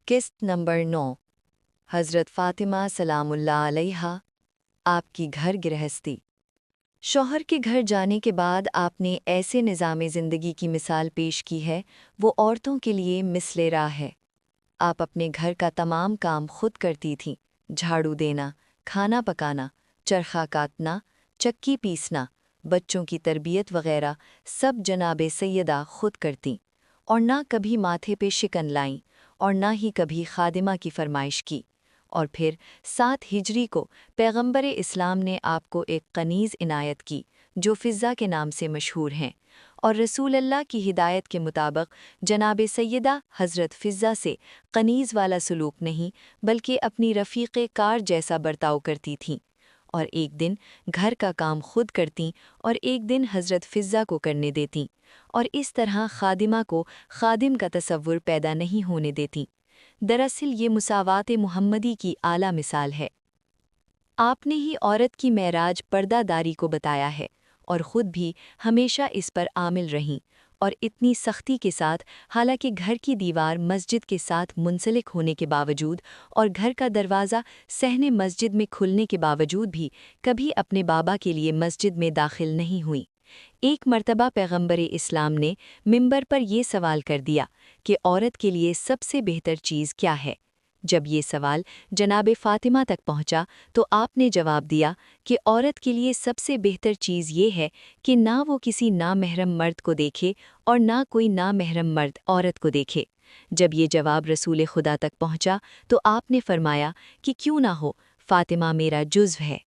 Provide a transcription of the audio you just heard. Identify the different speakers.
Speaker 1: किस्त नंबर 9। हज़रत फ़ातिमा सलामुल्लाह अलैहा। आपकी घर गृहस्थी। शौहर के घर जाने के बाद आपने ऐसे निज़ाम ज़िंदगी की मिसाल पेश की है, वो औरतों के लिए मिसले राह है। आप अपने घर का तमाम काम खुद करती थीं, झाड़ू देना, खाना पकाना, चरखा काटना, चक्की पीसना, बच्चों की तरबियत वग़ैरह सब जनाबे सैयदा खुद करतीं, और ना कभी माथे पे शिकन लाईं और ना ही कभी खादिमा की फरमाइश की। और फिर 7 हिजरी को पैगंबर इस्लाम ने आपको एक कनीज़ इनायत की जो फ़िज़्ज़ा के नाम से मशहूर हैं, और रसूल अल्लाह की हिदायत के मुताबिक जनाब सैयदा हज़रत फ़िज़्ज़ा से कनीज़ वाला सलूक नहीं बल्कि अपनी रफ़ीक़े कार जैसा बर्ताव करती थीं, और एक दिन घर का काम खुद करतीं और एक दिन हज़रत फ़िज़्ज़ा को करने देतीं, और इस तरह खादिमा को खादिम का तसव्वुर पैदा नहीं होने देतीं। दरअसल ये मुसावात मुहम्मदी की आला मिसाल है। आपने ही औरत की मेराज पर्दादारी को बताया है और ख़ुद भी हमेशा इस पर आमिल रहीं, और इतनी सख्ती के साथ, हालांकि घर की दीवार मस्जिद के साथ मुंसलिक होने के बावजूद और घर का दरवाज़ा सहने मस्जिद में खुलने के बावजूद भी कभी अपने बाबा के लिए मस्जिद में दाखिल नहीं हुईं। एक मर्तबा पैगंबर इस्लाम ने मिंबर पर ये सवाल कर दिया कि औरत के लिए सबसे बेहतर चीज़ क्या है। जब ये सवाल जनाब फ़ातिमा तक पहुंचा तो आपने जवाब दिया कि औरत के लिए सबसे बेहतर चीज़ ये है कि ना वो किसी नामहरम मर्द को देखे और ना कोई नामहरम मर्द औरत को देखे। जब ये जवाब रसूल खुदा तक पहुंचा तो आपने फरमाया कि क्यों ना हो, फ़ातिमा मेरा जुज़्व है।